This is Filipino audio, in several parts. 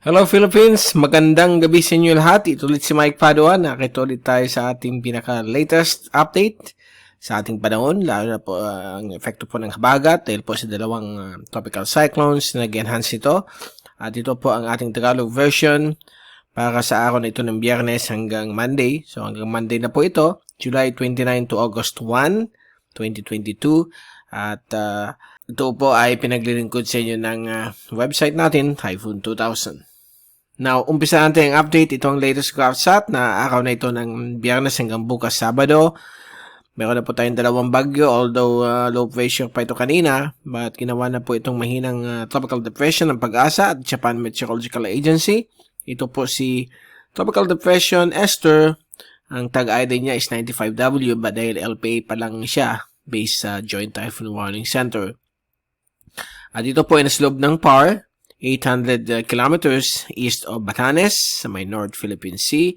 Hello Philippines! Magandang gabi sa inyo lahat. Ito ulit si Mike Padua. Nakita ulit tayo sa ating pinaka-latest update sa ating panahon, lalo na po ang epekto po ng habagat dahil po sa dalawang tropical cyclones na nag-enhance ito. At ito po ang ating Tagalog version para sa araw na ito ng Biyernes hanggang Monday. So hanggang Monday na po ito, July 29 to August 1, 2022. At ito po ay pinaglilingkod sa inyo ng website natin, Typhoon 2000. Now, umpisa natin ang update. Ito ang latest GraphSat na araw na ito ng Biyernes hanggang bukas Sabado. Meron na po tayong dalawang bagyo, although low pressure pa ito kanina, but ginawa na po itong mahinang tropical depression ng Pag-asa at Japan Meteorological Agency. Ito po si Tropical Depression Esther. Ang tag-ID niya is 95W, but dahil LPA pa lang siya based sa Joint Typhoon Warning Center. At ito po ay nasloob ng PAR, 800 kilometers east of Batanes sa may North Philippine Sea.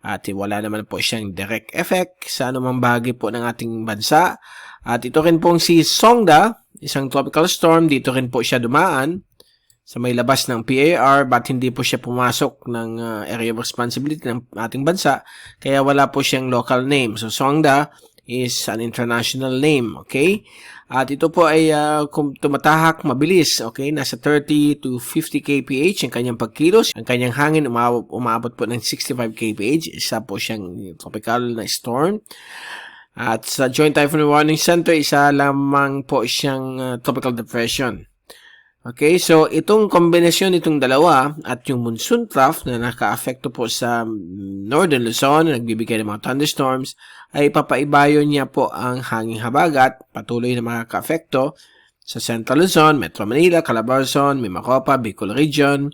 At wala naman po siyang direct effect sa anumang bahagi po ng ating bansa. At ito rin pong si Songda, isang tropical storm. Dito rin po siya dumaan sa may labas ng PAR, but hindi po siya pumasok ng area of responsibility ng ating bansa. Kaya wala po siyang local name. So Songda is an international name, okay? At ito po ay tumatahak mabilis, okay? Nasa 30 to 50 kph ang kanyang pagkilos. Ang kanyang hangin umabot po ng 65 kph. Isa po siyang tropical na storm. At sa Joint Typhoon Warning Center, isa lamang po siyang tropical depression. Okay, so itong kombinasyon itong dalawa at yung monsoon trough na naka-affecto po sa Northern Luzon na nagbibigay ng mga thunderstorms ay papaibayo niya po ang hanging habagat, patuloy na makaka-affecto sa Central Luzon, Metro Manila, Calabarzon, Mimacopa, Bicol Region,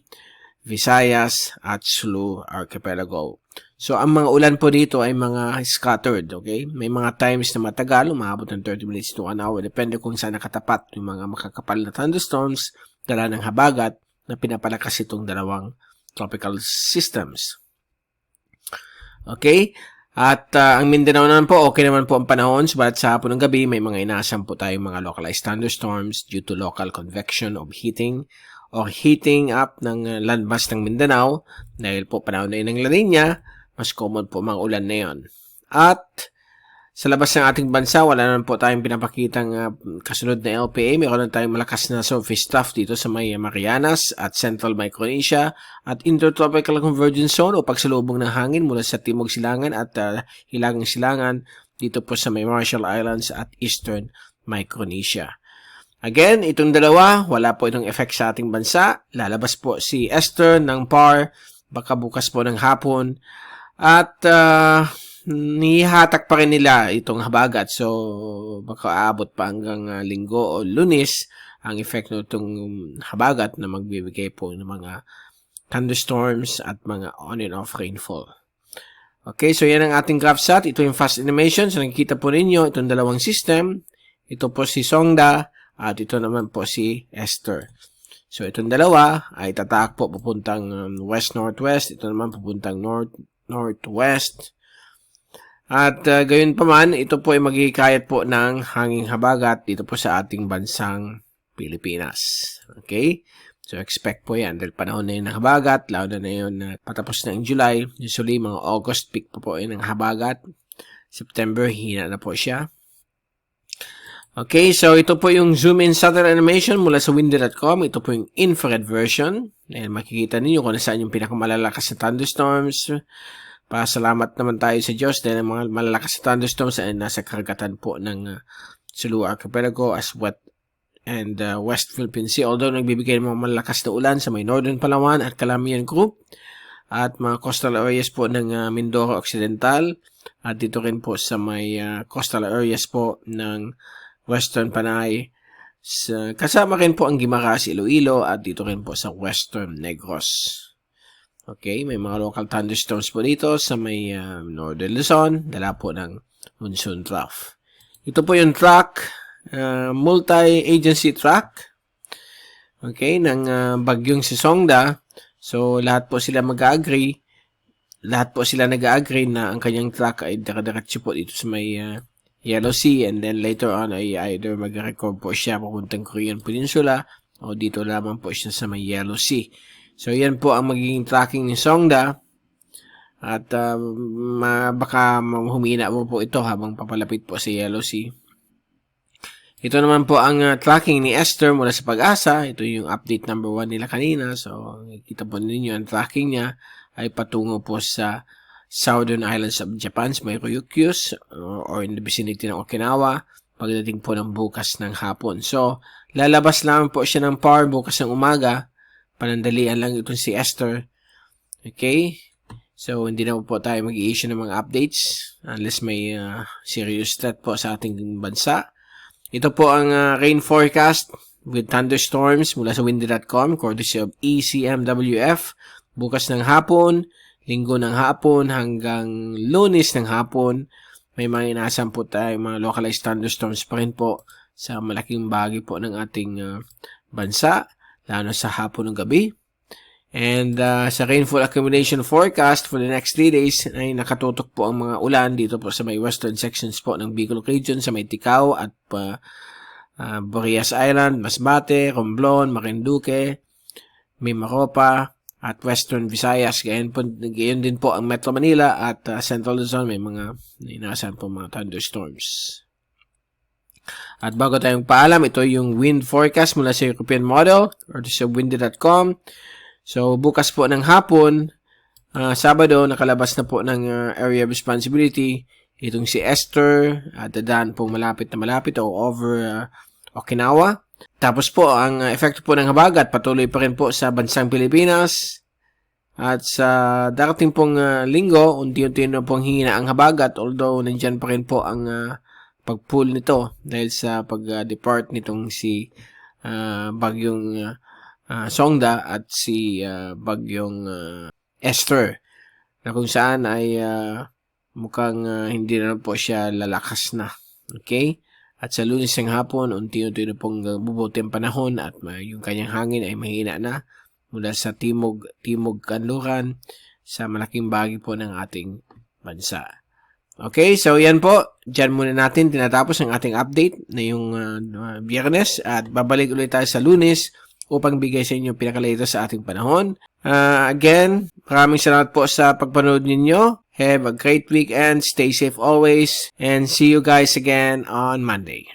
Visayas at Sulu Archipelago. So ang mga ulan po dito ay mga scattered, okay? May mga times na matagal, umabot ng 30 minutes to 1 hour, depende kung saan nakatapat yung mga makakapal na thunderstorms, dala ng habagat na pinapalakas itong dalawang tropical systems. Okay? At ang Mindanao naman po, okay naman po ang panahon, subalit sa hapon ng gabi, may mga inaasahan po tayong mga localized thunderstorms due to local convection of heating or heating up ng landmass ng Mindanao. Dahil po panahon na yun ng La Niña, mas common po mga ulan na yun. At sa labas ng ating bansa, wala naman po tayong pinapakitang kasunod na LPA. Meron na tayong malakas na surface trough dito sa may Marianas at Central Micronesia at Intertropical Convergence Zone o pagsalubong ng hangin mula sa Timog Silangan at Hilagang Silangan dito po sa may Marshall Islands at Eastern Micronesia. Again, itong dalawa, wala po itong effect sa ating bansa. Lalabas po si Esther ng PAR, baka bukas po ng hapon. At nihatak pa rin nila itong habagat. So, baka aabot pa hanggang linggo o lunes ang effect ng itong habagat na magbibigay po ng mga thunderstorms at mga on and off rainfall. Okay, so yan ang ating GraphSat. Ito yung fast animation. So, nakikita po ninyo itong dalawang system. Ito po si Songda at ito naman po si Esther. So, itong dalawa ay tataak po papuntang west-northwest. Ito naman papuntang northwest. At gayon pa man, ito po ay maghihikayat po ng hanging habagat dito po sa ating bansang Pilipinas. Okay? So, expect po yan. Dahil panahon na yun ng habagat, lalo na yun patapos na ng July. Usually, mga August peak po yun ng habagat. September, hina na po siya. Okay, so ito po yung zoom in satellite animation mula sa windy.com. Ito po yung infrared version. Dahil makikita ninyo kung nasaan yung pinakamalalakas na thunderstorms. Pasalamat naman tayo sa Diyos dahil ang mga malalakas na thunderstorms ay nasa karagatan po ng Sulu Archipelago as wet and West Philippine Sea. Although nagbibigay ng mga malalakas na ulan sa may Northern Palawan at Calamian Group at mga coastal areas po ng Mindoro Occidental at dito rin po sa may coastal areas po ng Western Panay. Kasama rin po ang Guimaras, Iloilo at dito rin po sa Western Negros. Okay, may mga local thunderstorms po dito sa may Northern Luzon, dala po ng monsoon trough. Ito po yung track, multi-agency track, okay, ng bagyong si Songda. So, lahat po sila mag-agree, na ang kanyang track ay dira-diretso po dito sa may Yellow Sea and then later on ay either mag-record po siya papuntang Korean Peninsula o dito lamang po siya sa may Yellow Sea. So, yan po ang magiging tracking ni Songda. At baka humina po ito habang papalapit po sa Yellow Sea. Ito naman po ang tracking ni Esther mula sa Pag-asa. Ito yung update number 1 nila kanina. So, kita po ninyo ang tracking niya ay patungo po sa Southern Islands of Japan, may Ryukyus, or in the vicinity ng Okinawa, pagdating po ng bukas ng hapon. So, lalabas lang po siya ng power bukas ng umaga. Panandalian lang itong si Esther. Okay? So, hindi na po tayo mag-i-issue ng mga updates unless may serious threat po sa ating bansa. Ito po ang rain forecast with thunderstorms mula sa windy.com, courtesy of ECMWF. Bukas ng hapon, linggo ng hapon hanggang lunes ng hapon, may mga inaasahan po tayo mga localized thunderstorms pa rin po sa malaking bahagi po ng ating bansa, lalo sa hapon ng gabi. And sa rainfall accumulation forecast for the next 3 days ay nakatutok po ang mga ulan dito po sa may western sections po ng Bicol region, sa may Ticao at Borias Island, Masbate, Romblon, Marinduque, Mimaropa at Western Visayas. Gayon din po ang Metro Manila at Central Luzon, may mga inaasahan po mga thunderstorms. At bago tayong paalam, ito yung wind forecast mula sa European model or sa windy.com. So, bukas po ng hapon, Sabado, nakalabas na po ng area of responsibility. Itong si Esther, dadaan po malapit o over Okinawa. Tapos po, ang epekto po ng habagat, patuloy pa rin po sa bansang Pilipinas. At sa darating pong linggo, unti-unti na pong hina ang habagat, although nandyan pa rin po ang pag-pull nito dahil sa pag-depart nitong si bagyong Songda at si bagyong Esther, na kung saan ay mukhang hindi na po siya lalakas na. Okay? At sa Lunes ng hapon, unti-unti na pong bubuti ang panahon at yung kanyang hangin ay mahina na mula sa timog kanluran sa malaking bahagi po ng ating bansa. Okay, so yan po. Diyan muna natin tinatapos ang ating update na yung Biyernes at babalik ulit tayo sa Lunes upang bigay sa inyo pinakalalito sa ating panahon. Again, maraming salamat po sa pagpanood ninyo. Have a great weekend. Stay safe always. And see you guys again on Monday.